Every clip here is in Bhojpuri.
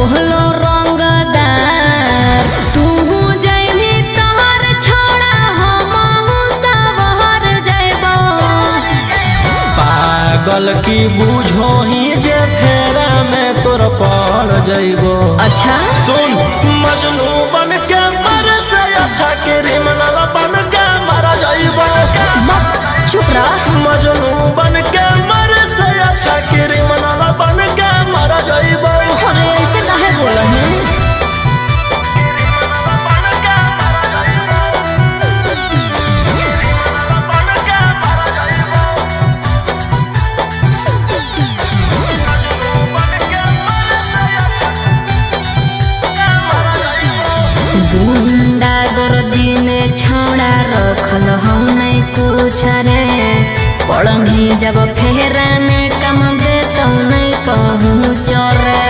बोलो रंगदार तू जैबी तोहर छोड़ा हमहू सवहर जैबो। पागल की बूझो ही जे फेरा में तोर पड़ जइबो। अच्छा सुन मजनू बन के मर से अच्छा क्रिमिनल बन के मर जइबो। चुप रह। मजनू बन के मर से अच्छा क्रिमिनल बन के मर जइबो। अरे ऐसे काहे बोल रहे हैं? गुंडा गर्दी में छौड़ा रखल हूँ नहीं कुछ रे पढ़ी जब फेरा में कम दे तो नहीं पहुँच रे।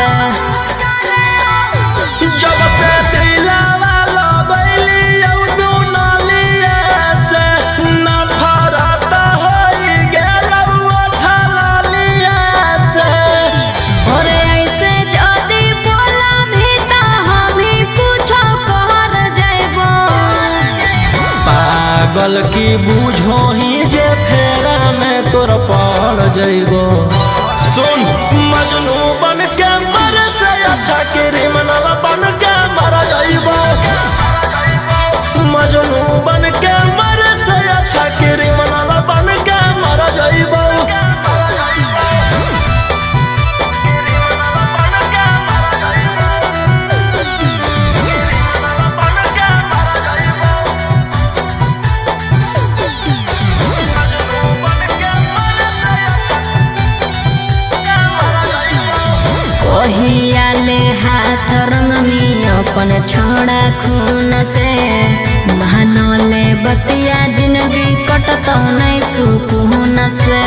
जब से दिलवा लगैली तू नलिया से नफरत होई गेलौ ठलिया से। अरे ऐसे जदी बोला भी तो हम ही कुछ कर जइबो। पागल की बूझो ही जे फेरा में तोर पड़ जइबो। सुन मजनू बन के मर से अच्छा क्रिमिनल बन के मर जइबो। मजनू बन के मर से अच्छा क्रिमिनल बन के मर जइबो। ले हाथ रंग में अपन छोड़ा खून से महानले बतिया जिंदगी कटतो नहीं सुकून से।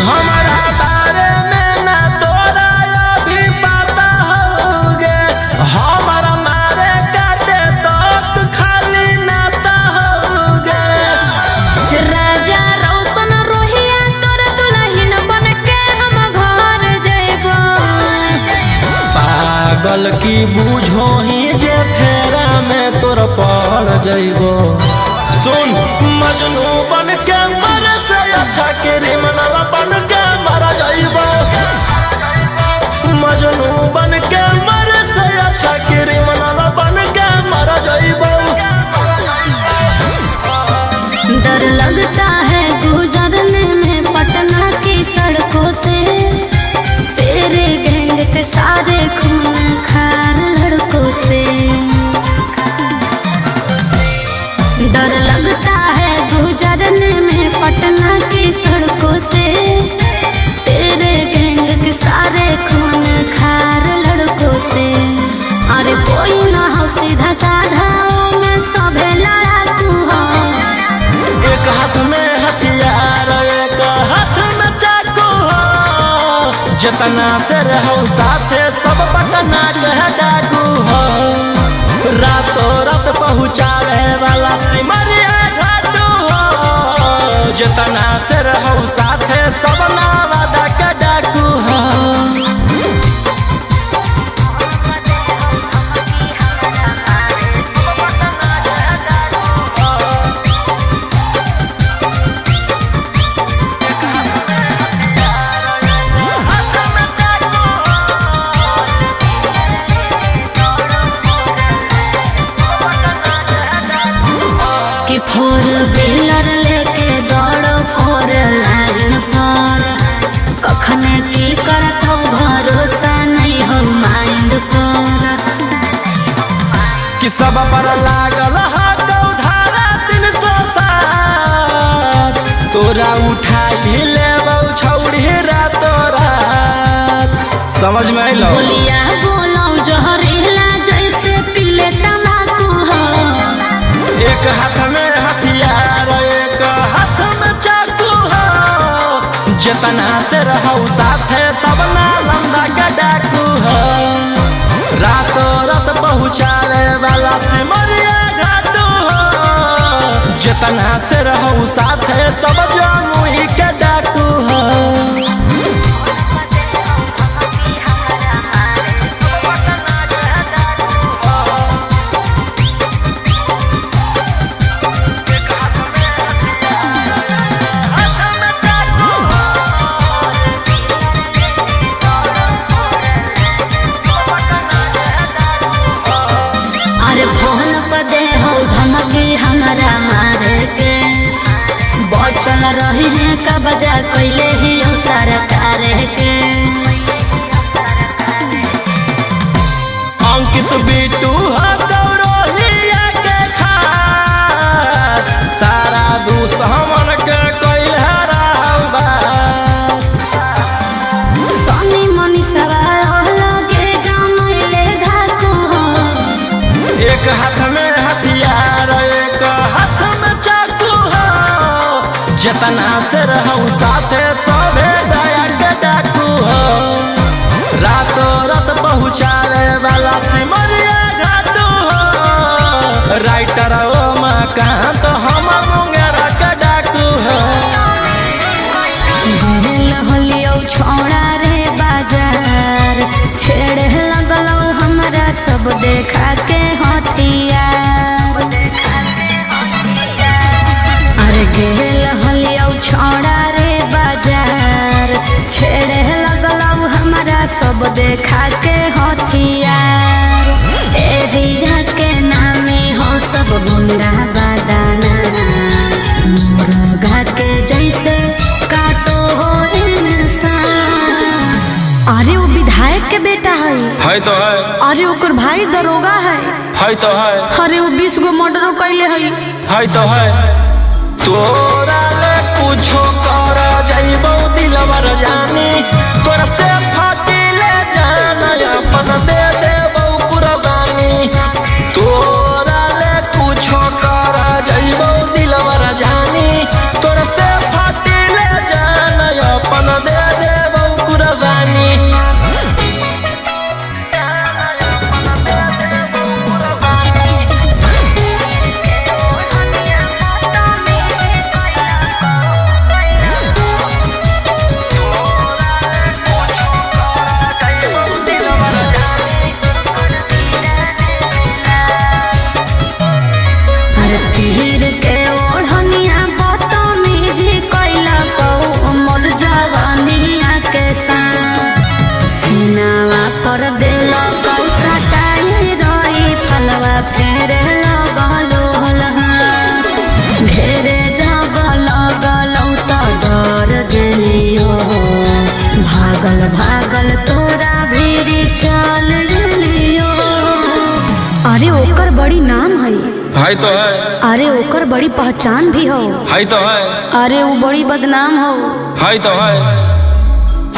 हमारा बारे में ना तोरा अभी पता होगे हमारा मारे काटे तो खाली नाता होगे। राजा रोशन रोहिया तोर दुल्हन बन के हम घर जइबो। पागल की बूझो ही जे फेरा में तोर पड़ जइबो। सुन मजनू बन के मर से अच्छा क्रिमिनल बन के मर जइबो। मजनू बन के मर से अच्छा क्रिमिनल बन के मर जइबो। डर लगता है गुजरने में पटना की सड़कों से तेरे गैंग के सारे खून खार लड़कों से। डर लगता है गुजरने में पटना की सड़कों से तेरे गैंग के सारे खून खार लड़कों से। अरे कोई ना हो सीधा साधा में सभे लड़ाकू हो। एक हाथ में हथियार एक हाथ में चाकू हो। जितना से रहो साथे सब पटना के डाकू हो। रातों रात पहुँचावे वाला सिमरिया घाटू हो। जितना से रहो साथे सब नवादा के डाकू हो। कि फोर व्हीलर लेके दौड़ो फोर लाइन पर कखने की करतो भरोसा नहीं हो माइंड पर। कि सब पर लागल धारा 307 तोरा उठाई लेबौ छौड़ी रातो रात। समझ में अइलो? बोलिया बोलो जहरीला जैसे पीले तम्बाकू हो। एक हाथ में हथियार एक हाथ में चाकू हो। जितना से रहो साथे सब नालंदा का डाकू हो। रातों रात पहुँचावे वाला सिमरिया घाटू हो। जितना से रहो साथे सब जमुई के डाकू हो। जा कैले ही सरकार के। अंकित बिटू गौरवलिया के खास सारा दुश्मन के कैल हराबास। सोनी मनीषवा लगे जमैले धाकू एक हाथ में हथियार एक हाथ में चाकू हो। जितना से रहूं साथे सभे दया के डाकू हो। रातों रात पहुँचावे वाला सिमरिया घाटू हो। राइटर ओ मकान तो हम मुंगेरा के डाकू हो। होलियो छोड़ा रे बाजार छेड़े लगलो हमरा सब देखा के हथियार। अरे गेल होलियो छोड़ा रे बाजार छेड़े लगलो हमरा सब देखा के हथियार। एरिया के नामे हो सब गुंडा बादाना मुर्गा के जैसे काटो हो इंसान। अरे वो विधायक के बेटा है तो है। अरे ओकर भाई दरोगा है तो है। अरे वो 20 गो मर्डर कैले है तो है। तोरा ले कुछो कर जाइबो दिलवर जानी तोरा से फाटी ले जाना अपन दे देबो कुर्बानी। तोरा ले कुछो कर जाइबो दिलवर जानी तोरा से फाटी ले जाना अपन दे देबो कुर्बानी। तीर के ओढ़निया बदतमीजी कैला मोर जवानिया के साथ सीनावा पर दिल सटाई रही फलवा फेरे लगलो घेरे जब लगलो तो डर गेलियो भागल भागल तोरा भीरी चल गेलियो। अरे ओकर बड़ी नाम है तो है। अरे ओकर बड़ी पहचान भी हो तो है। अरे वो बड़ी बदनाम हो तो है।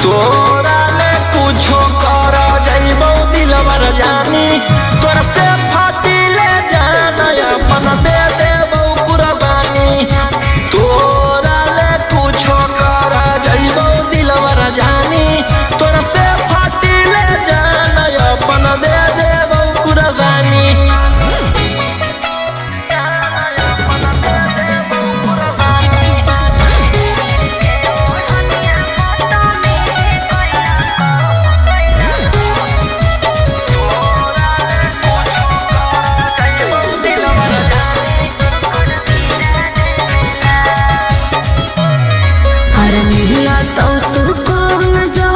तोरा ले कुछो कर जाइबो दिलवर जानी तोरा से फाटी ले जाना अपन दे देबो कुर्बानी। तोरा ले कुछो कर जाइबो दिलवर जानी तोरा से फाटी ले जाना अपन दे देबो कुर्बानी। तो सुकून जो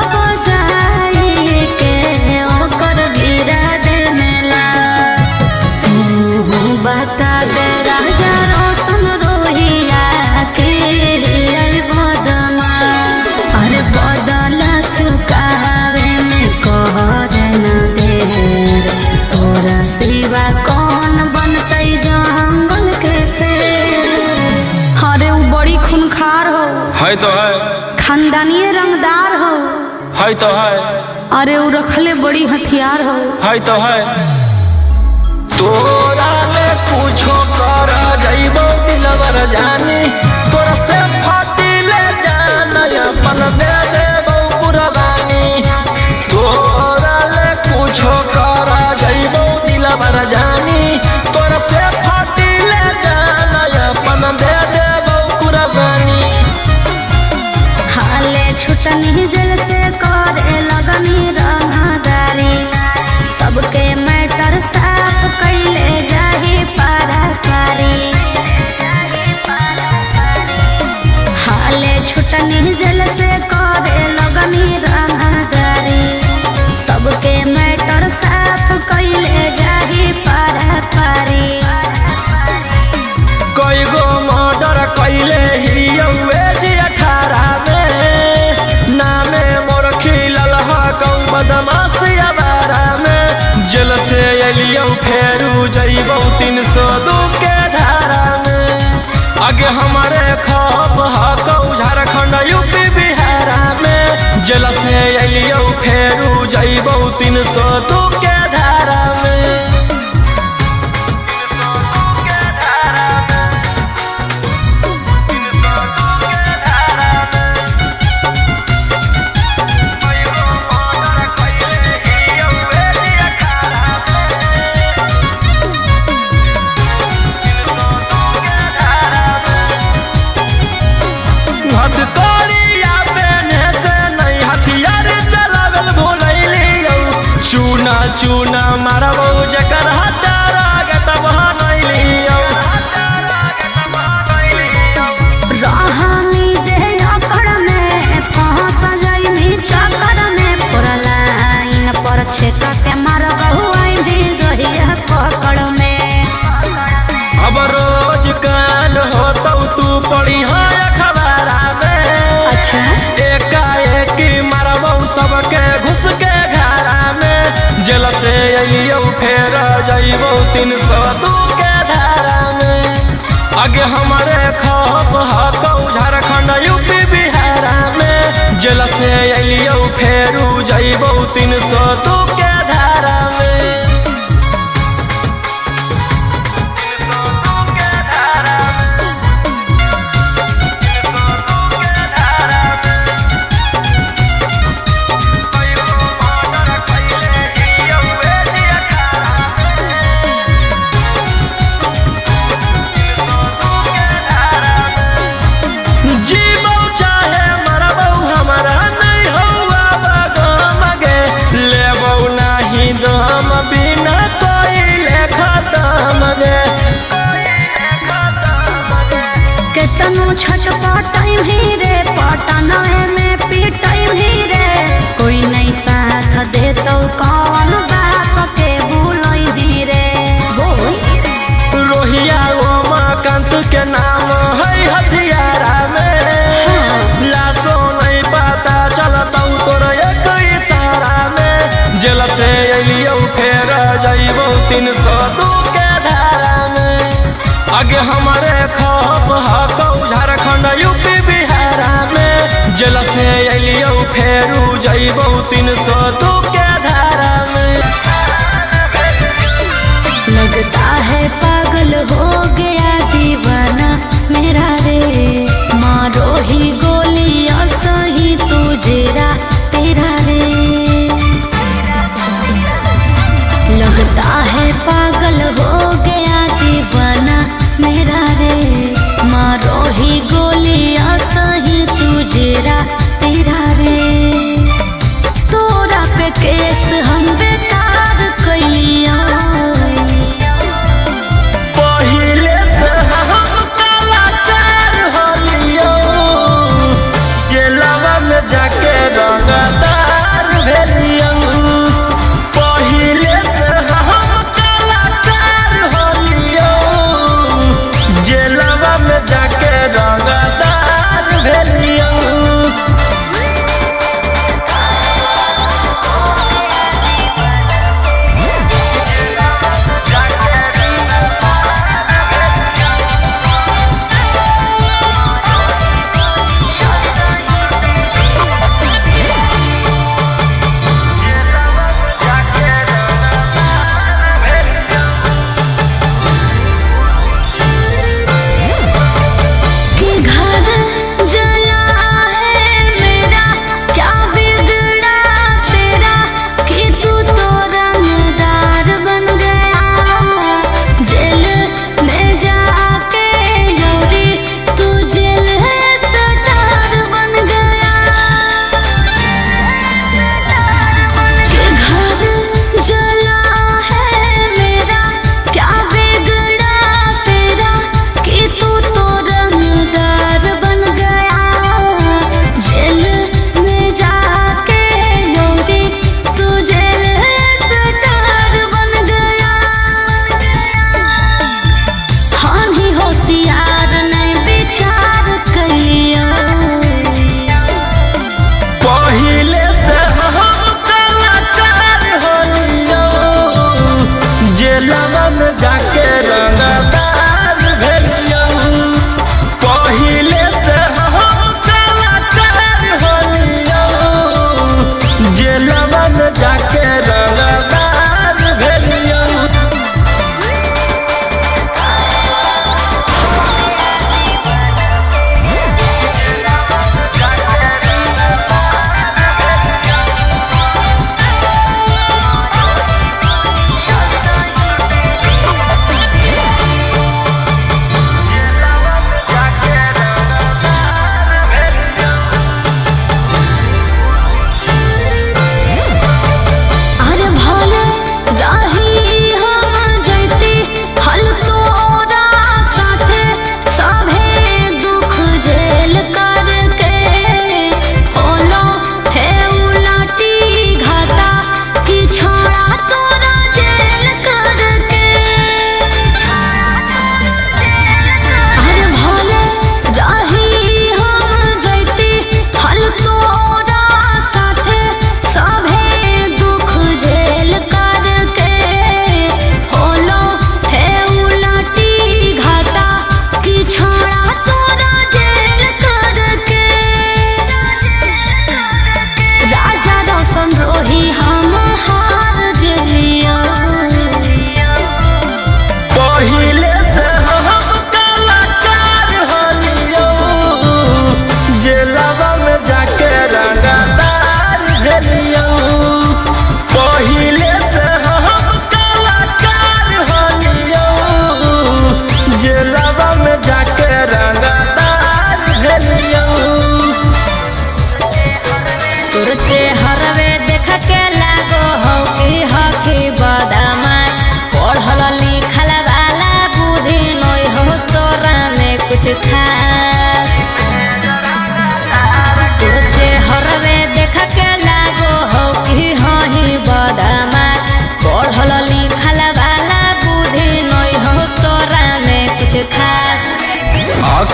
जाई के ओकर गिरा देने लाश। तू बता दे राजा रोशन रोहिया के बदमा अरे बदल चुकावे में कहर न देर तोरा सिवा कौन बनतै जंगल के शेर। अरे वो बड़ी खूनखार हो तो है। खानदानी रंगदार हो तो है। अरे वो रखले बड़ी हथियार हो तो है। तोरा ले कुछो कर जाइबो दिलवर जानी तोरा से फाटी ले जाना अपन दे देबो कुर्बानी। तोरा ले कुछो कर जाइबो दिलवर जानी तोरा से फाटी ले जाना अपन दे देबो कुर्बानी। हाले छुटनी जल से करे लगनी रंगदारी सबके मैटर साफ कैले जाही पाराकारी। हाले छुटनी जल से करे बदमाशी आवारा में। जेल से अलियो फेरू जइबौ 302 के धारा में। आगे हमारे खौफ हकौ झारखंड यूपी बिहारा में। जेल से अलियो फेरू जइबौ 302 के धारा में। चूना चूना मारबौ जकर हटारा के तब बनैलियौ। रहनी जे अकड़ में फंस जाइनी चक्कर में। पूरा लाइन पर छेक के मारबौ आइनी जहिया पकड़ में। अब रोज काल होतौ तू पड़ी है अखबारा में। अच्छा एकाएक मारबौ सबके घुस के घरा में। जेल से अइयो फेर जइबौ 302 के धारा में। आगे हमारे खौफ हकौ झारखंड यूपी बिहारा में। जेल से अइयो फेरू जइबौ 302 के धारा में। केतनो छटपटाइम ही रे पटना में पिटाइम ही रे। कोई नहीं साथ दे तो कौन बाप के भूलई ही रे। रोहिया उमाकांत के नाम है हथियारा में। लाशो नहीं पता चलतौ तोर एक इशारा में। जेल से अइयो फेर जइबौ 302 के धारा में। आगे हमारे खौफ हकौ झारखंड यूपी बिहारा में। जेल से अइयो फेरू जइबौ 302 के धारा में। लगता है पागल हो गया दीवाना मेरा रे। मारो ही गोलियां सही तुझेरा तेरा रे। लगता है पागल हो गया दीवाना मेरा रे। मारो ही गोलियां सही तुझेरा तेरा रे। तोरा पे केस हम बेकार कैलिया। पहिले से हम कलाकार होलियो। गेलवा में जाके रंगदार भेलियो। पहिले से हम कलाकार होलियो। जेलवा में जाके रंगदार भेलियो।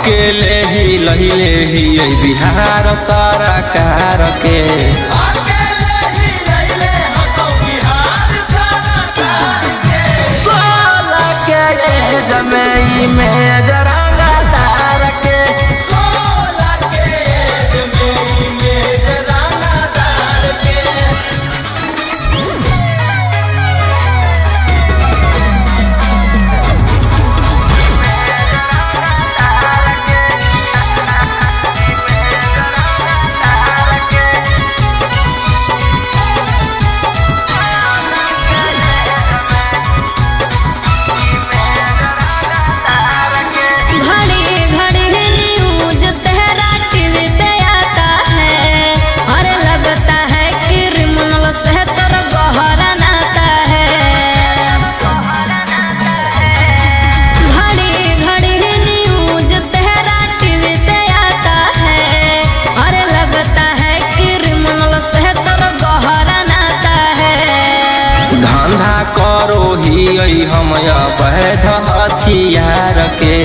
अकेले ही लहिले ही बिहार सारा कार के जमई में जरांगा तार के 16 के जमई में जरांगा तार के धंधा करो ही हम अवैध हथियार के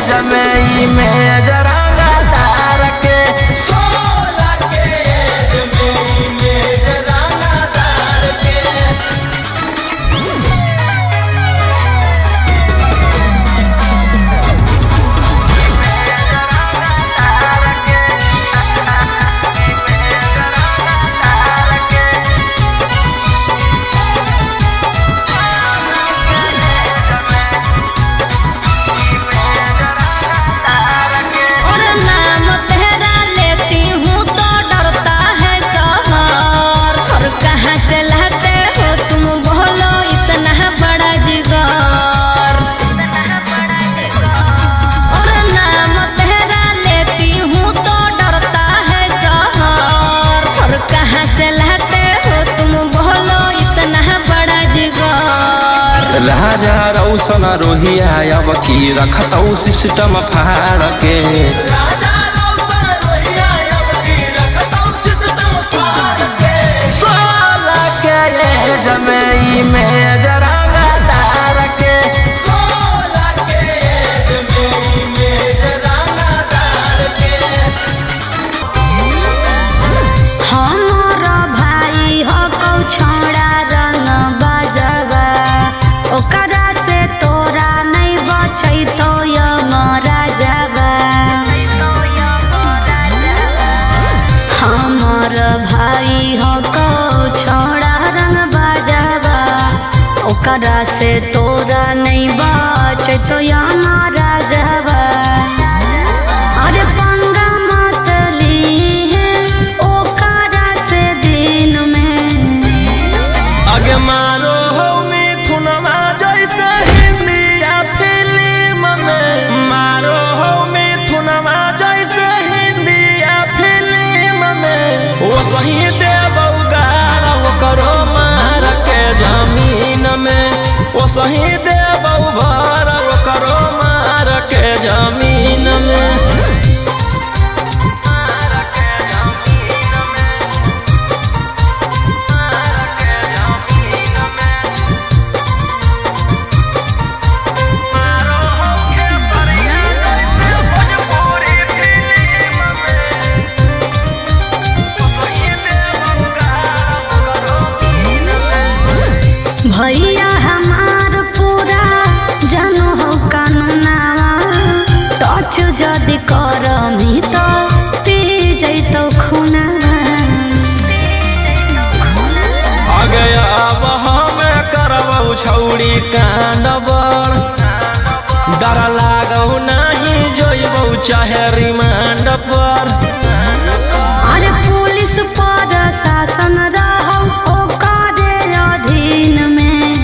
जमई में जरांगा तार के 16 के जमई में जरांगा तार के राजा रौशन रोहिया अब की रखतौ सिस्टम फाड़ के जमई में जरांगा तार के 16 के जमई में जरांगा तार के हमारा भाई हो कौ छोड़ा रंग बजवा ओकरा से तोरा नहीं बचै तो यमरा जावा हमार भाई हो कौ छोड़ा रंग बजवा ओकरा से तोरा नहीं बचै तो यमरा जावा अरे पंगा मत लीहे ओकरा से दिन में आगे मारो हो मिथुनमा जैसे हिंदिया फिल्म में मारो हो मिथुनमा जैसे हिंदिया फिल्म में वो सही देबौ गारा वो करो मार के जमीन में वो सही देबौ भर वो करो मार के जमीन में भैया हमार पूरा जानो हो कानूनावा टच जदि करमी तो पी जैतो खूनावा आगे अब हमें करबौ छौड़ी कांडबर डर लागौ नहीं जोइबौ चाहे रिमांड पर अरे पुलिस पर शासन रहौ ओकरे अधीन में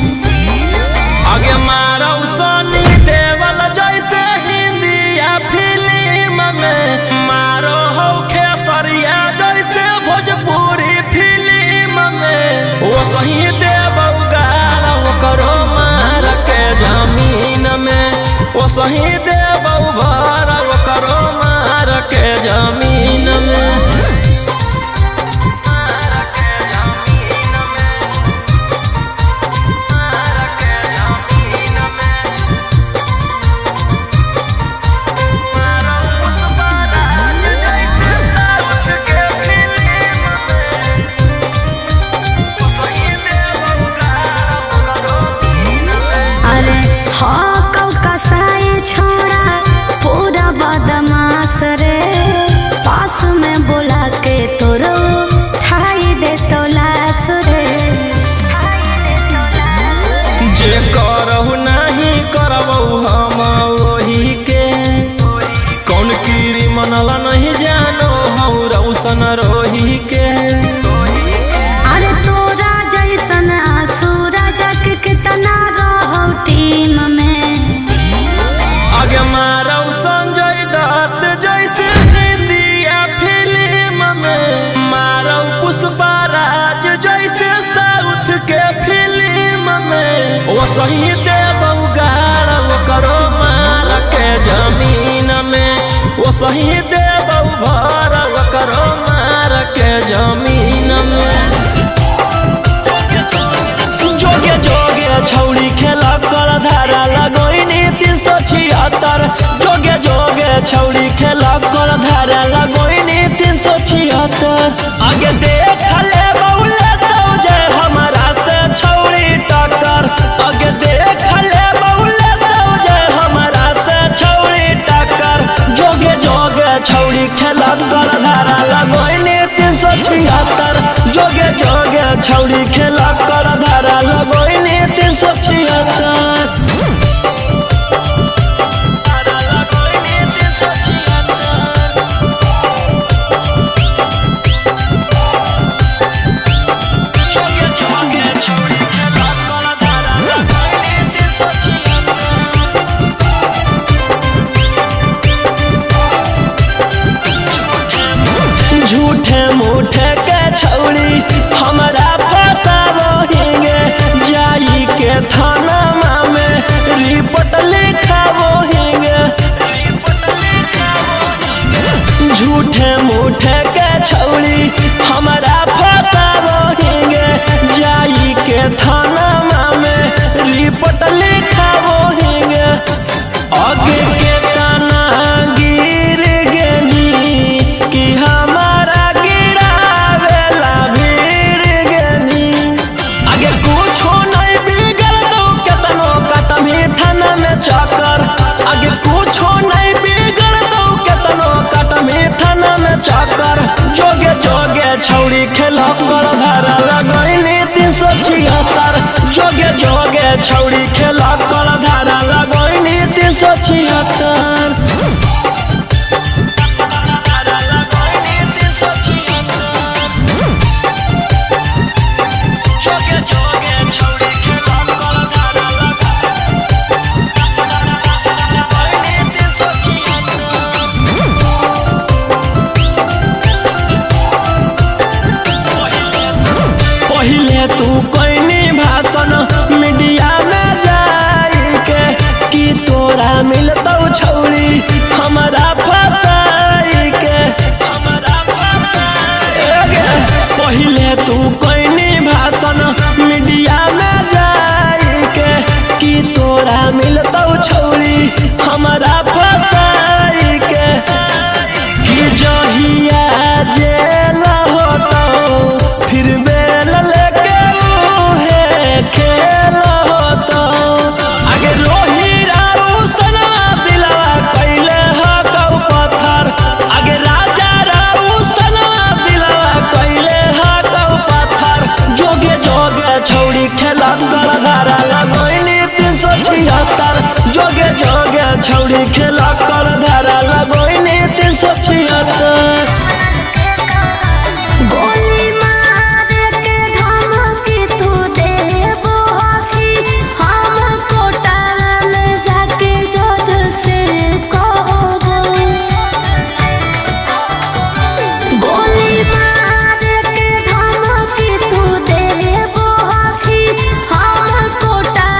आगे मारौ सनी देवल जैसे हिंदिया फिल्म में मारो हो खेसरिया जैसे भोजपुरी फिल्म में वो सही देबौ गारा वो करो मार के जमीन में वो सही देबौ भर वो करो मार के जमीन में वो सही दे बउगाड़ करो मार के जमीन में, वो सही दे भर करो मार के जमीन में। जोगे जोगे छौड़ी खेला कर धारा लगोइनी 376, जोगे जोगे छौड़ी खेला कर धारा लगोइनी 376। आगे देख ले बउले तो जे हमारा से छौड़ी टक्कर, आगे देख ले बउले तो जे हमारा से छौड़ी टक्कर। जोगे जोगे छौड़ी खेला कर धारा लगोइनी 376, जोगे जोगे छौड़ी खेला कर धारा लगोइनी 376। झूठे मूठे के छौड़ी हमारा फसाबो हिंगे, जाई के थाना में रिपोर्ट लिखाबो हिंगे। झूठे मूठे के छौड़ी हमारा फसाबो हिंगे, जाई के थाना में रिपोर्ट लिखाबो हिंगे। आगे के तना गिर गेनी कि हमारा गिरावेला भीड़ गेनी। आगे कुछो नहीं बिगड़ दो केतनो कतमी थाना में चक्कर, आगे कुछो नहीं बिगड़ दो केतनो कतमी थाना में चक्कर। जोगे जोगे छौड़ी खेला कर धारा लगोइनी 376, जोगे जोगे छौड़ी खेला कर धारा लगोइनी 376। पहिले तू कोइनी भाषण मीडिया में जाई के कि तोरा मिलतौ छौड़ी हमारा फसाई के। पहिले तू कोइनी भाषण मीडिया में जाई के कि तोरा मिलतौ छौड़ी हमारा फसाई के। कि जहिया जेल होतौ फिर बेल लेके उहे खेल होतौ। आगे रोही राऊ सनवा दिलवा कैले हकौ पत्थर, आगे राजा राऊ सनवा दिलवा कैले हकौ पत्थर। जोगे जोगे छौड़ी खेला कर धारा लगोइनी 376, जोगे जोगे छौड़ी खेला कर धारा लगोइनी 376। गोली मार के धमकी तू देबो हकी, हम कोटा में जाके जज से कहबो। गोली मार के धमकी तू देबो हकी, हम कोटा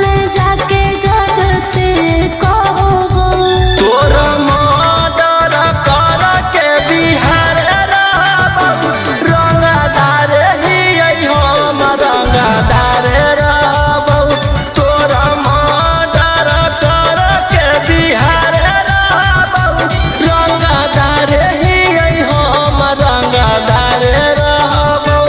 में जाके जज से कहबो। तोर मर्डर कर के बिहार रहबौ, रंगदार ही हम रंगदार रहबौ। तोर मर्डर कर के बिहार रहबौ, रंगदार ही हम रंगदार रहबौ।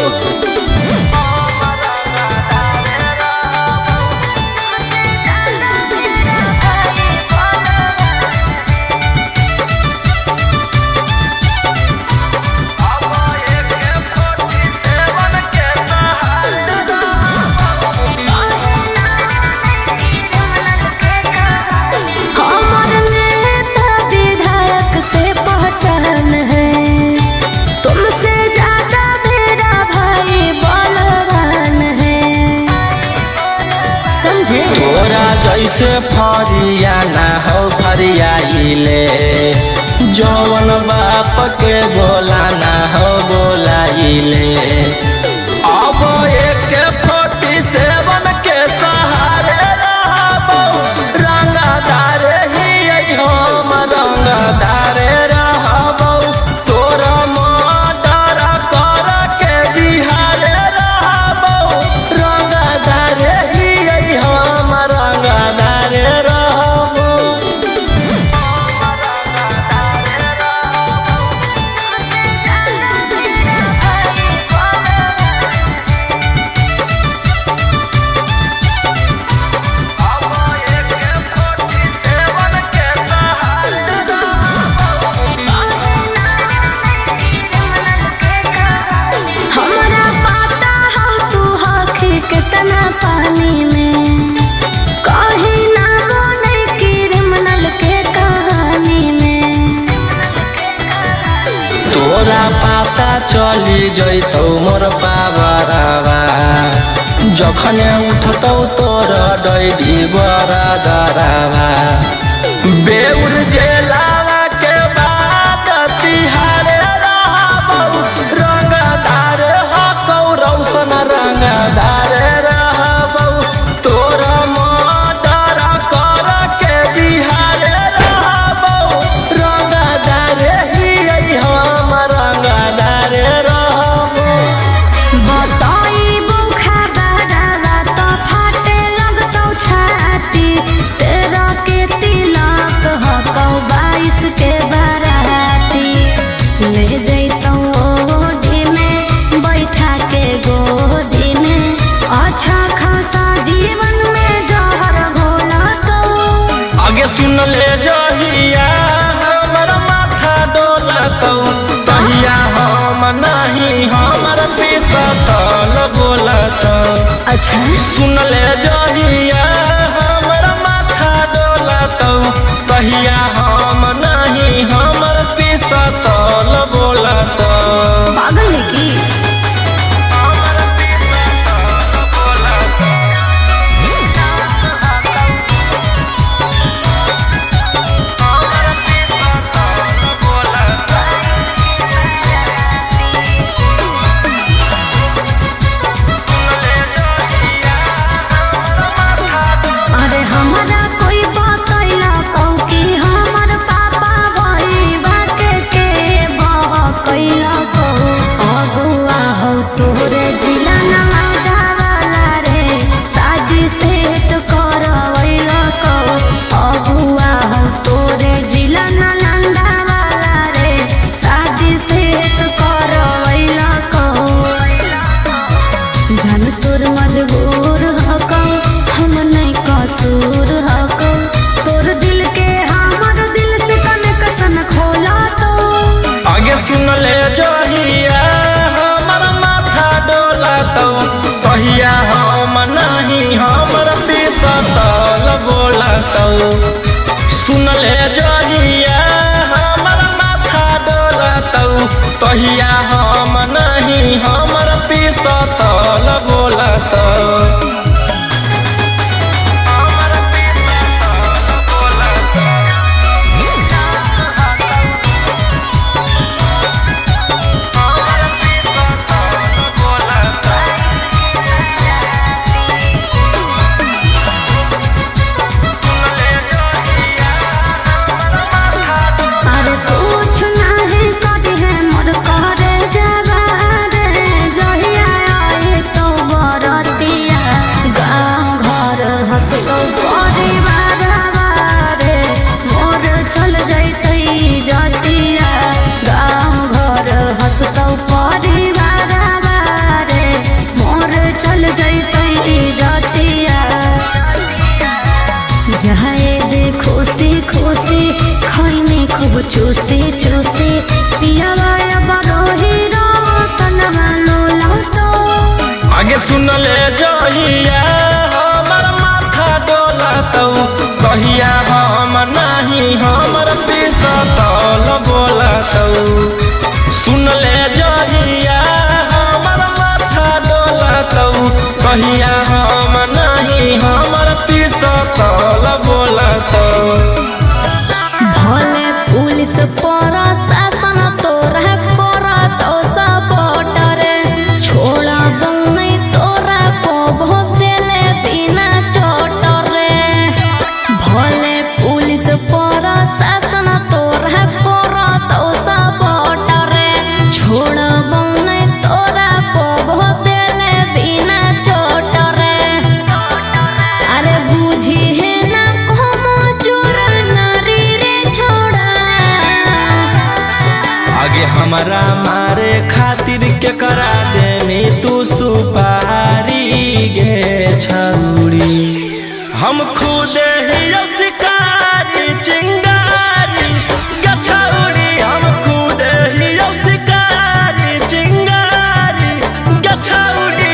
हमर नेता विधायक से पहचान है, तुमसे ज्यादा मेरा भाई बलवान है। समझे? तोरा जैसे फरिया ना हो फरियाइले, जौन बाप के गोला ना हो गोलाइले। अब AK-47 के सहारा तोरा पता चली जैतौ मोर पावरवा जखने उठतौ तोर डैडी बड़ा दरवा बेउर जेलावा के बाद तिहारे रहबौ रंगदार हकौ रौशन रंगदार रहबौ तोरा मर्डर कर के बिहारे रहबौ रंगदार ही हम रंगदार रहबौ बताइबो खबरवा तो फाटे लगतौ छाती तेरा के तिलक हकौ 22 के बराती ले जैतौ ओढ़ी में बैठा के गोदी में अच्छा खासा जीवन में जहर घोलतौ आगे सुन ले जहिया हमर माथा डोलतौ तहिया हम नहीं हमर पिसतल बोलतौ अच्छा सुन ले जहिया हमर माथा डोलतौ तहिया हम नहीं हमर पिसतल बोलतौ पागल है की अरे हमरा कोई बतैला कौ कि हमर पापा भईबा के बहकैला कौ अगुआ हो तोरे जिला नवादा वाला रे शादी सेट करवैला कौ अगुआ हो तोरे जिला नालंदा वाला रे शादी सेट करवैला कौ जान तोर मजबूर हकौ हम नहीं कसूर हकौ तोर दिल के हमर दिल से कनेक्शन खोला तो आगे सुन ले जहिया हमर माथा डोलतौ तहिया हम नहीं हमर पिसतल बोलतौ सुन ले जहिया हमर माथा डोलतौ तहिया हम नहीं हमर पिसतल बोलतौ अरे कुछ नहीं करी है मोर करे जवारे जहिया आए तो बरतिया गाँव घर हंसतौ परिवार रे मोर चल जैतै जतिया गाँव घर हंसतौ परिवार रे मोर चल जैतै जतिया जाए दे खुशी खुशी खैनी खूब चूसी चूसी पियावा बरोही रोशनवा लोलतौ आगे सुन ले जहिया हमर माथा डोलतौ कहिया हम नहीं हमर पिसतल बोलतौ सुन ले जहिया हमर माथा डोलतौ कहिया हम नहीं हमर पिसतल बोलतौ भले पुलिस प्रशासन तोरा करतौ सपोर्ट रे छोड़बौ नहीं तोरा को देले बिना चोट रे भले पुलिस प्रशासन तोरा करतौ सपोर्ट रे छोड़बौ नहीं तोरा को देले बिना चोट रे अरे बुझी है ना como चोर नारी रे छोड़ा आगे हमरा मारे खातिर के करा दे में तू सुपारी गे छौरी हम खुद ही शिकारी चिंगारी गे छौरी हम खुद ही शिकारी चिंगारी गे छौरी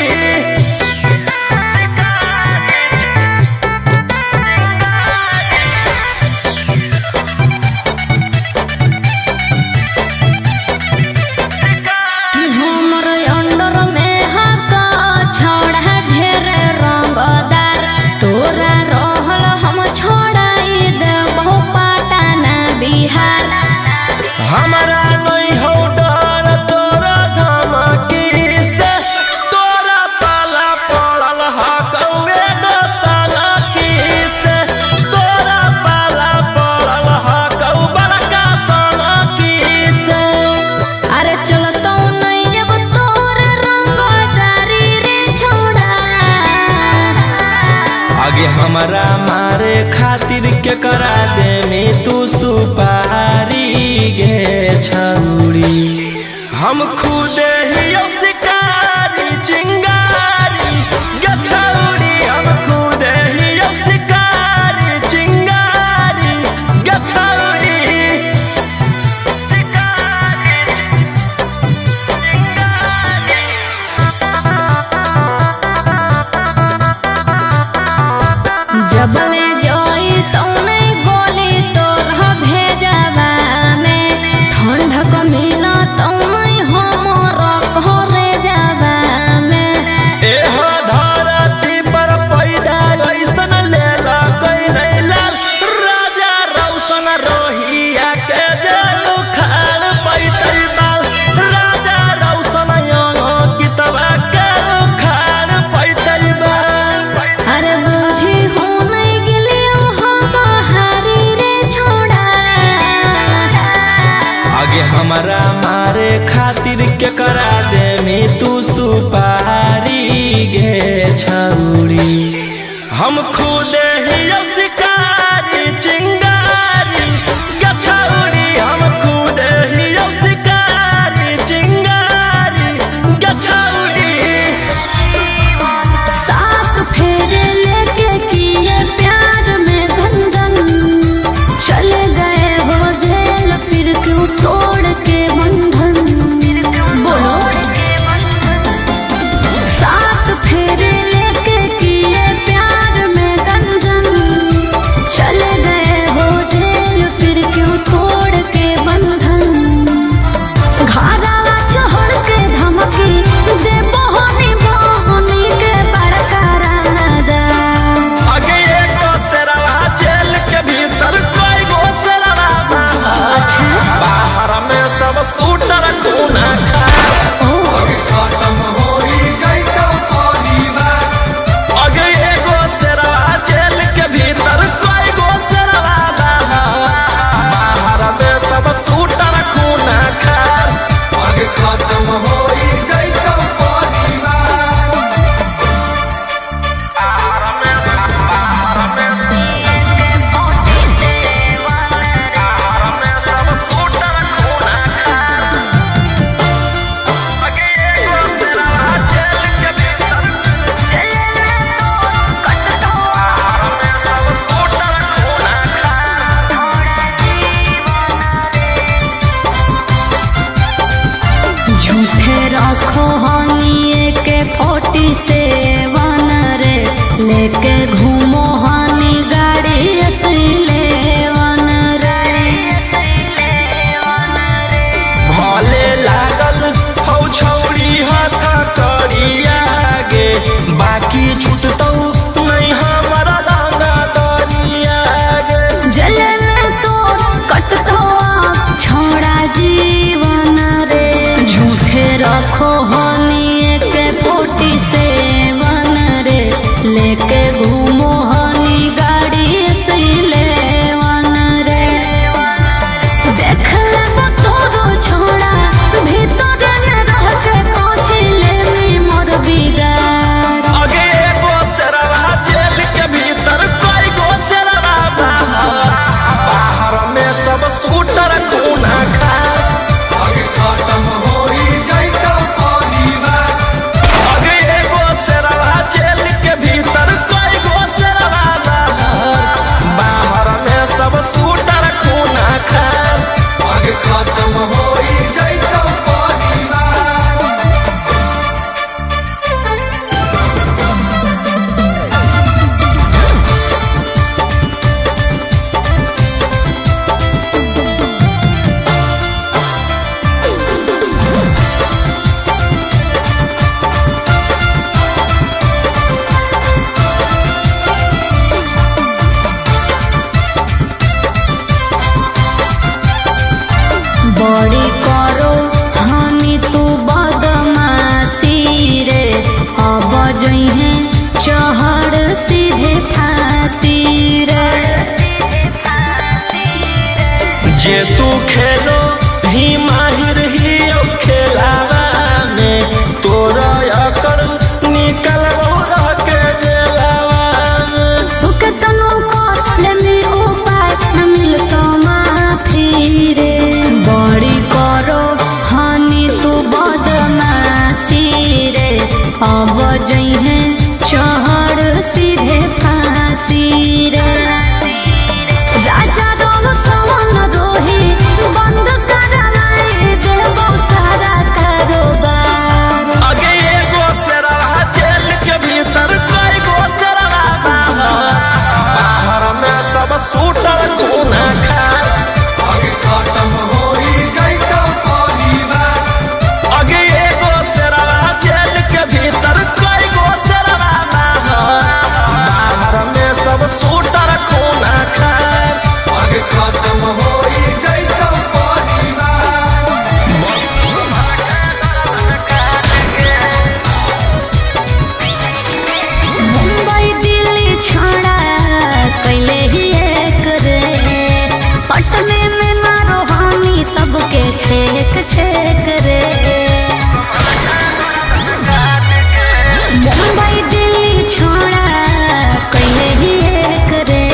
हमारा नहीं हो डर तोरा धमकी से, तोरा पाला पड़ल हकौए गोसाला की से, तोरा पाला पड़ल हकौ बड़का साला की से। अरे चलतो नहीं अब तोर रंगदारी रे छोड़ा। आगे हमारा मारे खातिर के करा दे में तू सुपारी गे छौरी। हम खुद ही शिकारी चिंगारी गे छौरी, हम खुद ही शिकारी चिंगारी गे छौरी। जबले जोई तो नहीं गोली तोर भेजवा में, ठंडक मिला तो नहीं हमर घरे जावा में। एह धरती पर पैदा ऐसन लेला कोई नहीं लाल, राजा रौशन रोहिया के जेल उखाड़ पैतै बाल, राजा रौशन कितवा के उखाड़ पैतै बाल। अरे बुझी हो नहीं गिलियो हो बहारी रे छोड़ा। आगे हमारा मारे खातिर के करा दे में तू सुपारी गे छौरी। हम खुद ही शिकारी चिंगारी गे छौरी, हम खुद ही शिकारी चिंगारी गे छौरी। साथ फेरे लेके किए प्यार में गंजन, चले गए हो जेल फिर क्यों तोड़ के बंधन। बोलो साथ फेरे लेके किए प्यार में गंजन, चले गए हो जेल फिर क्यों तोड़ के बंधन। घारा चढ़ के धमकी दे बहनी बहनी के बड़का रानादार। आगे एगो शेरवा जेल के भीतर कोई गो शेरवा बाहर, बाहर में सब शूटर खूना खा। आगे एगो शेरवा जेल के भीतर कोई गो शेरवा बाहर, बाहर में सब शूटर खूना खा। आगे खत्म होई जइतो परिवार। बड़ी करो हानि तू बदमाशी रे, अब जइहे चढ़ सीधे फांसी रे। जे तू खेलो ही माहिर ही खेलावा में, तोरा अकड़ निकल रह के जेलावा में। तू केतनो कर ले उपाय न मिलतो माफी रे, बड़ी करो हानि तू बदमाशी रे, अब जइहे चढ़ सीधे फांसी रे। राजा रोग सवन रोही बंद कराए देबो सारा कारोबार। आगे एगो शेरवा जेल के भीतर कई गो शेरवा बाहर में सब सूटर खून खार। आगे खत्म होई जइतो परिवार। आगे एगो शेरवा जेल के भीतर कई गो शेरवा बाहर में सब सूटर खून खार। आगे खत्म होई जइतो परिवार। मुंबई दिल्ली छोड़ा कैले ही एक रे, पटने में मारो हानि सबके छेक छेक रे। मुंबई दिल्ली छोड़ा कैले ही एक रे,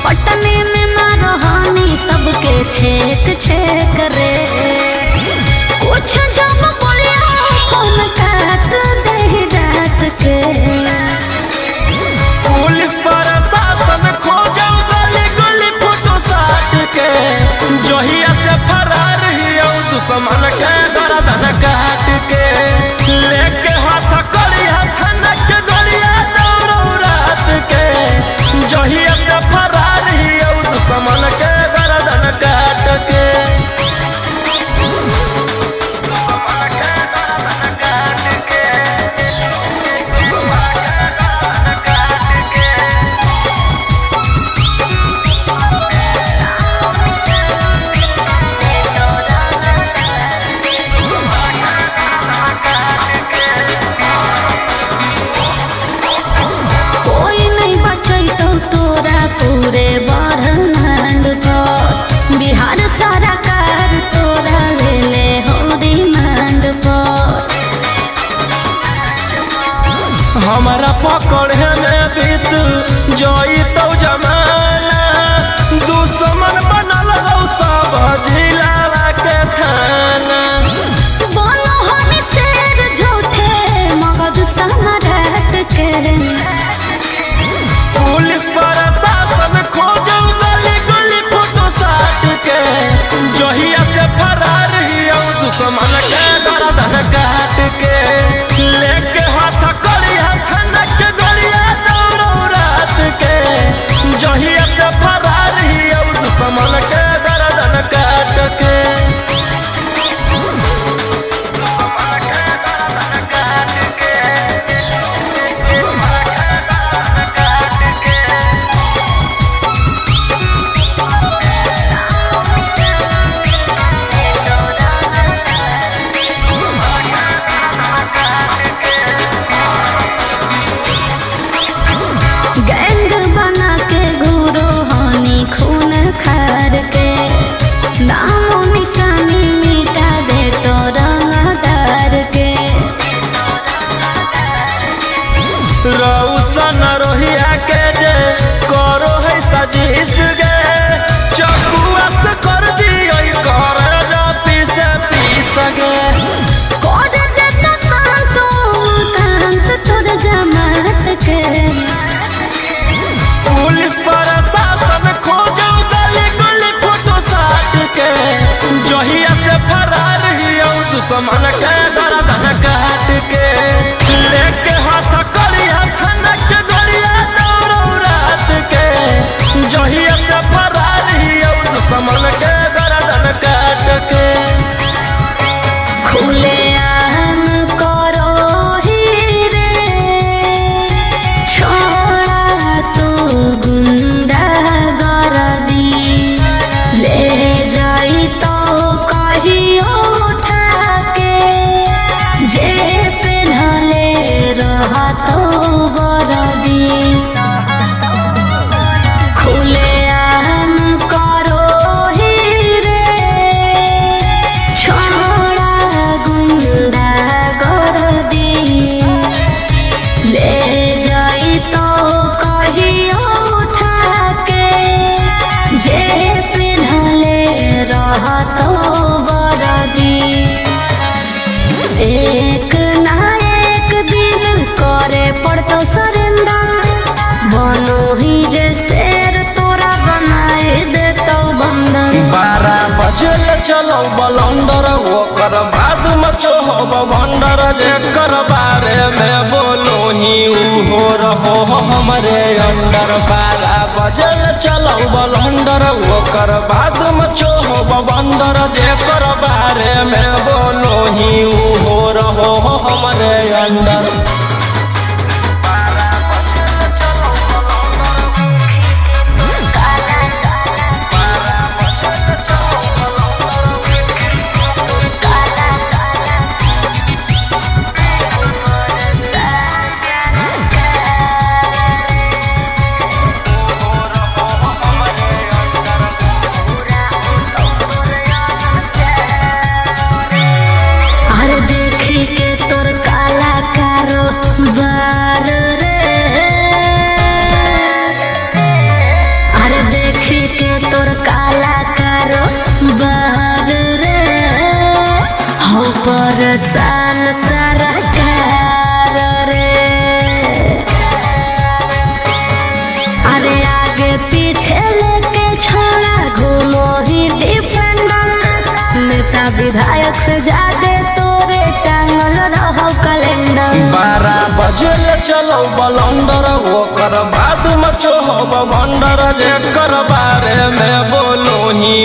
पटने में मारो हानि सबके छेक छेक रे। कुछ जब बोलिया फोन काट दे डांट के, पुलिस प्रशासन खोजो गली गली फोटो साट के, जहिया से फरार हियो दुश्मन के गर्दन काट के। लेके हाथ कड़िया खनक गलिया दौड़ो रात के, जहिया से फरार हियो दुश्मन के गर्दन काट के। कोई नहीं बचैतो तोरा पूरे ब्रह्मांड पर, बिहार सरकार तोरा ले ले हो रिमांड पर। हमारा पकड़े में बीत जोई तो जमाना, दुश्मन बनल हो सब जिला के थाना। बोलो हमें शेर झूठे मगध सम्राट के, पुलिस प्रशासन खोजो गली गली फोटो साट के, जहिया से फरार हियो दुश्मन के गर्दन काट के। लेके हाथ कड़िया खनक गलिया दौड़ो रात के, जहिया से फरार हियो दुश्मन के गर्दन काट के। गैंग बना के घूरो हानि खून खार के, नामो निशानी मिटा दे तो रंगदार के। रौशन रोहिया के जे करो है सजिस गे, चकुआ से कर दियो कर जो पीस पीस गे। कोड दे तो शांतो कांत तोर जमात के, पुलिस प्रशासन खोजो गली गली फोटो साट के, जहिया से फरार हियो दुश्मन के गर्दन काट के। लेके हाथ कड़िया खनक गलिया दौड़ो रात के, जहिया से फरार हियो दुश्मन के गर्दन काट के। खुले आम करो ही रे, छोड़ा तू गुंडा गर्दी, ले जाई तो चलो बलंदर ओकर बाद मचो हो भंडर जेकर बारे में बोलो ही हो रहो हमरे अंडर 12 बजे चलो बलंदर ओकर बाद मचो हो भंडर जेकर बारे में बोलो ही हो रहो हमरे अंडर। सान सरकार रे अरे आगे पीछे लेके छोड़ा घूमो ही डिफेंडर नेता विधायक से ज्यादा तोरे टांगल रहो कैलेंडर। 12 बजे चलो बलंदर ओकर बाद मचो हो भंडर जेकर बारे में बोलो ही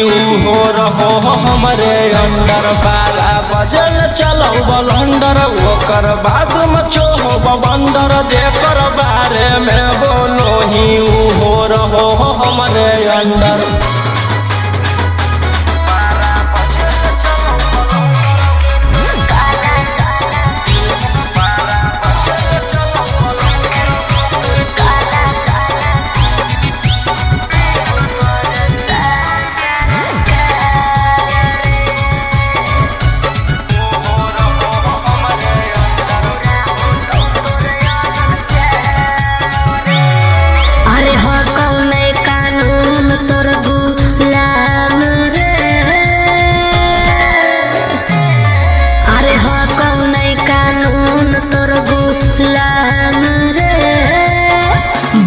हो रहो हमरे अंडर। 12 बजे चलो बलंदर ओकर बाद मचो हो भंडर जेकर बारे में बोलो ही हो रहो हमरे अंडर।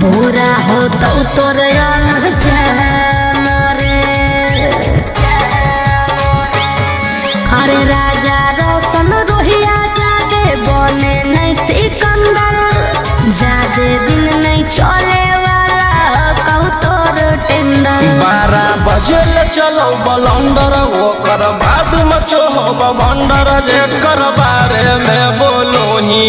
बुरा हो तो तोर जान रे अरे राजा रोशन रोहिया जादे बने नहीं सिकंदर जादे दिन नहीं चले वाला कहू तोर टेंडर। 12 बजे चलो बलंदर ओकर बाद मचो हो भंडर जेकर बारे में बोलो ही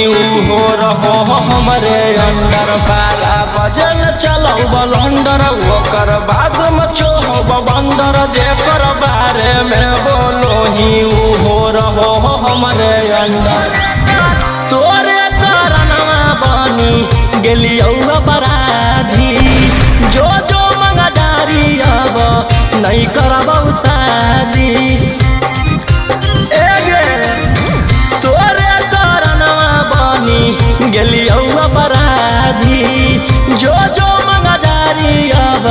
हो रहो हमरे अंडर। 12 बजे चलो बलंदर ओकर बाद मचो हो भंडर जेकर बारे में बोलो ही हो रहो हमरे अंडर। तोरे कारणवा बनी गेलियौ अपराधी जो जो मंगदारी अब नहीं करबौ शादी तोरे कारणवा बनी गेलियौ अपराधी जो जो मंगदारी अब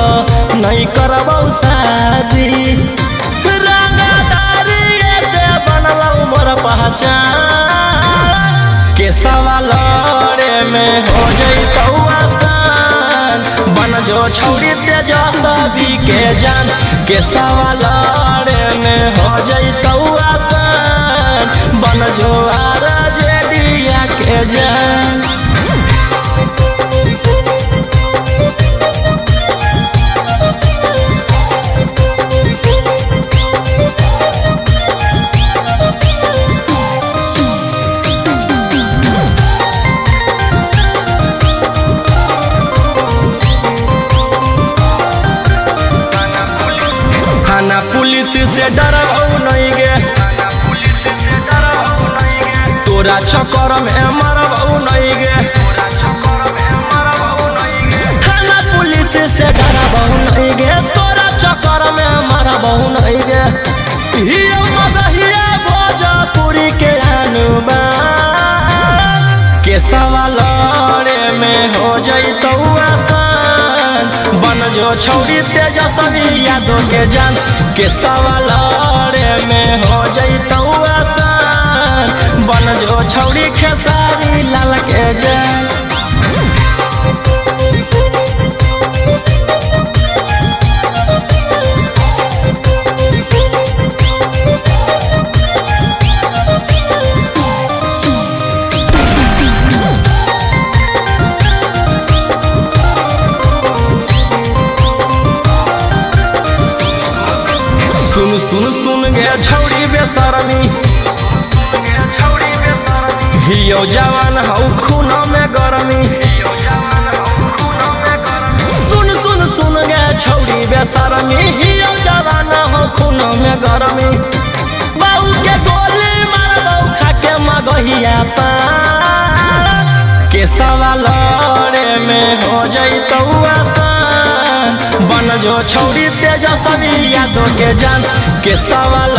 नहीं करबौ शादी रंगदारी से बनलौ मोर पहचान के सवाल में हो जैतौ आसान बन जो छौरी तेजस्वी के जान के सवाल में हो जैतौ आसान बन जो RJD के जान। पुलिस से डरबौ नहीं गे तोरा चक्कर में मरबौ नहीं गे थाना पुलिस से डरबौ नहीं गे तोरा चक्कर में मरबौ नहीं गे भोजपुरी के अनुमान के सवाल में हो जैतौ आसान बन जो छौरी तेजस्वी यादव के जान के सवाल में हो जैतौ आसान बन जो छौरी खेसारी लाल के जान। छौड़ी बेशरमी हियो जवान हौ खून में गरमी सुन गे छौड़ी बेशरमी हियो जवान हौ खून में गरमी बाऊ के गोली मारबौ खाके मगहिया पार के सवाल में हो जैतौ आसान बन जो छौड़ी तेजस्वी यादव के जान के सवाल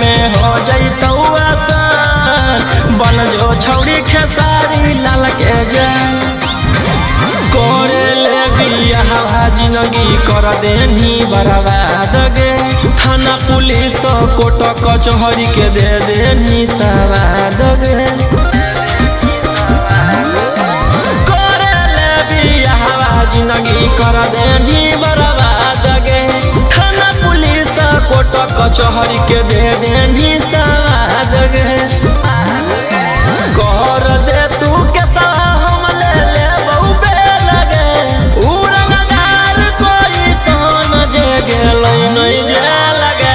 में हो जैतौ आसान बन जो छौड़ी खेसारी लाल के जान करे ले बियाह जिंदगी कर देनी बर्बाद गे थाना पुलिस कोर्ट कचहरी के दे देनी सवाद गे जिंदगी कर देनी बर्बाद गे थाना पुलिस कोर्ट कचहरी के दे देनी सवाद गे कर दे तू के हम ले बहुबे लगे उड़नदार कोई सन जे गेल नहीं जे लगे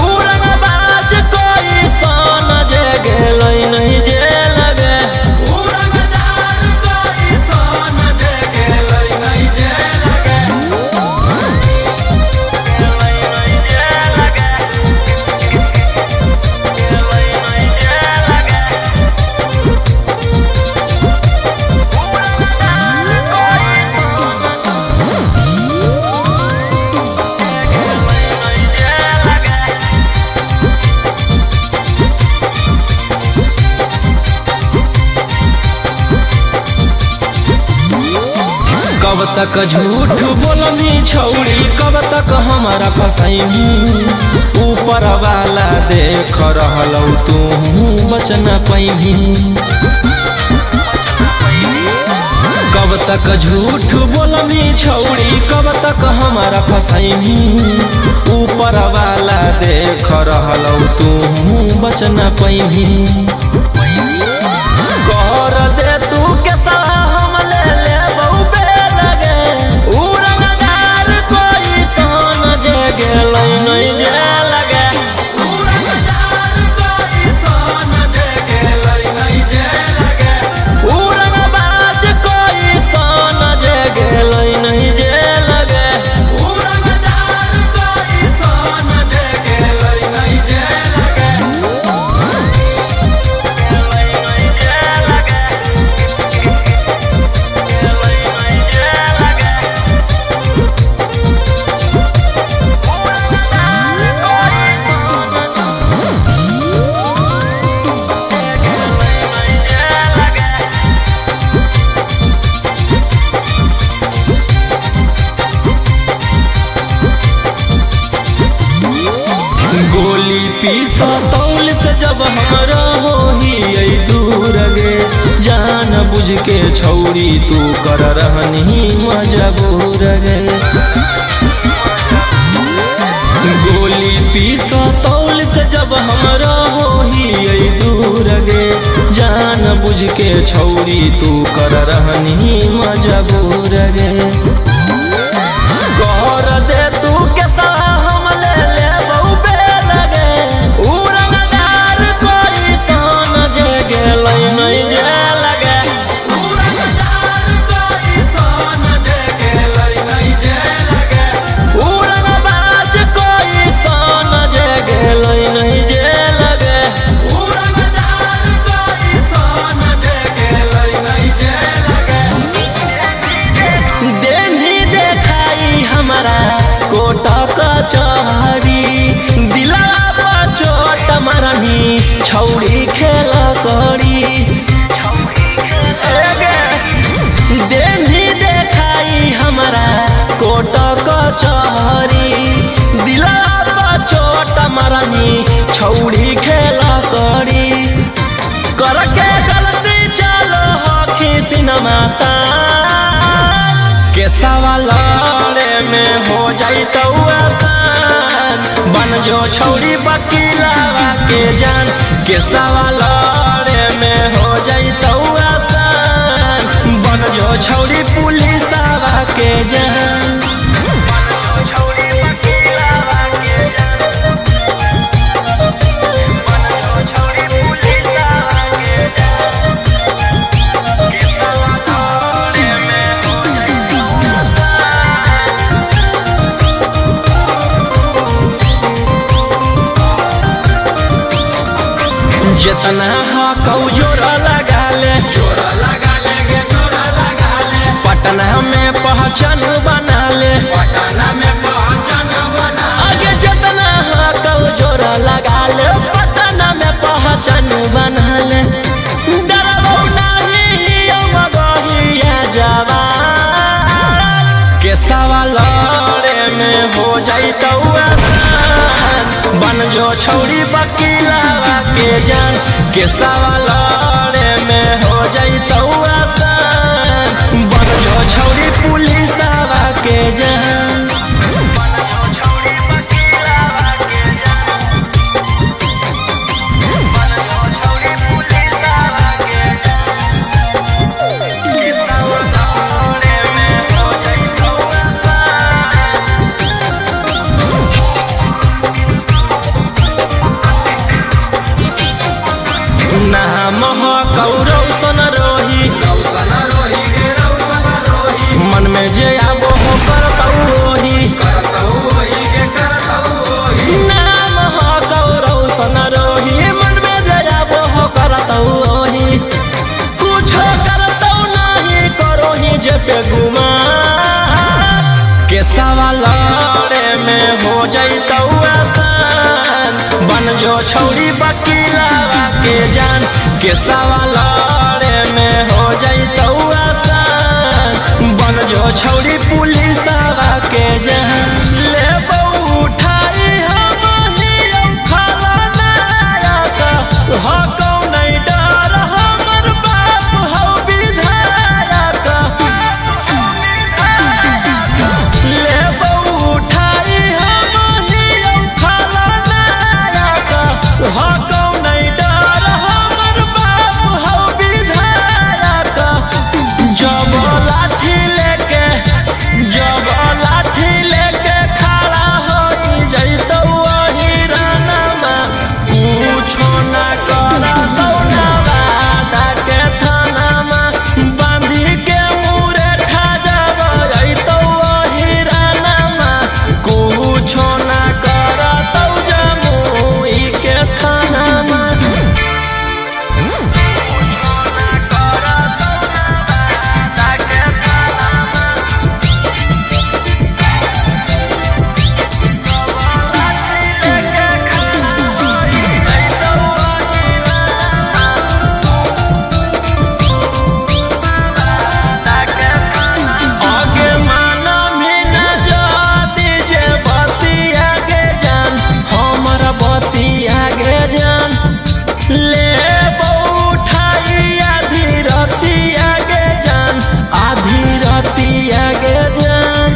उड़नबाज कोई सन जे गेल नहीं जे लगे कब तक झूठ बोलनी छौड़ी कब तक हमारा फसैनी ऊपर वाला देख रहलौ तू बचन पैनी कब तक झूठ बोलनी छौड़ी कब तक हमारा फसैनी ऊपर वाला देख रहलौ तू बचन पैनी कर दे तू के हम ले बहुबे लगे उड़नदार कोई सन जे गेल नहीं जे लगे उड़नबाज कोई सन जे गेल नहीं जे लगे गोली पीसा तौल से जब हमरा होही दूर गे जान बुझ के छौड़ी तू कर रहनी मजबूर गे गोली पीसा तौल से जब हमरा होही दूर गे जान बुझ के छौड़ी तू कर रहनी मजबूर गे कर दे तू के हम ले बहुबे लगे उड़नदार कोई सन जे गेल नहीं जे लगे उड़नबाज कोई सन जे गेल नहीं जे लगे देनी देखाई हमारा कोट कचहरी दिला पर चोट मारनी छौड़ी खेल करी देनी देखाई हमारा कोट कचहरी दिला पर चोट मारनी छौड़ी खेल करी करके गलती चलो हखी सिनेमा के सवाल में हो जाइतौ आसान बन जो छौड़ी वकीलवा के जान के सवाल में हो जाइतौ आसान बन जो छौरी पुलिसवा के जान जितना हक जोरा लगा ले पटना में पहचान बना ले आगे जितना हक जोरा लगा ले पटना में पहचान बना ले डरबो नहीं मगहिया जवान के सवाल में हो जाइतो आसान बन जो छौरी वकीलवा के जान के सवाल में हो जाइतो आसान बन जो छौरी पुलिसवा के जान नाम हो कौरव सन रोही मन में जे आबो हो करतौ ओही नाम हो कौरव सन रोही मन में जे आबो हो करतौ ओही कुछो करतौ नहीं करोही जे पे गुमान के सवाल में हो जाइतो आसान बन जो छौरी वकीलवा के जान के सवाल में हो जाइतो आसान बन जो छौरी पुलिसवा के जान ले उठाई हम ही खाला नायक हो कौन डर हमर बाप हो विधायक ले उठाई हम ही खाला नायक हो कौन डर हमर बाप हो विधायक जब लाठी लेके खड़ा हो जइतो वही रानमा पूछो ना करतौ नवादा के थानामा बांधी के मुरे खा जब जइतो वही रानमा कुछो ना करतौ जमुई के थानामा आगे माना भी न जाती जे बतिया गे जान हमर बतिया गे जान ले उठाई आधी रतिया गे जान आधी रतिया गे जान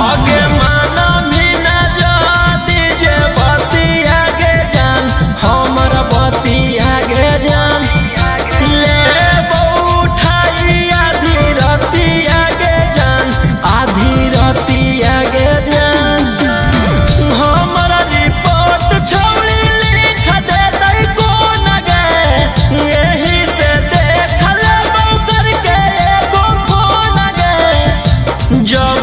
आगे माना भी न जाती जे बतिया गे जान हमर बतिया गे जान ले उठाई आधी रतिया गे जान आधी रतिया गे जान हमर रिपोर्ट छौरी लिख दे दै कोन गे यही से देख लेबौ करके एगो फोन गे जब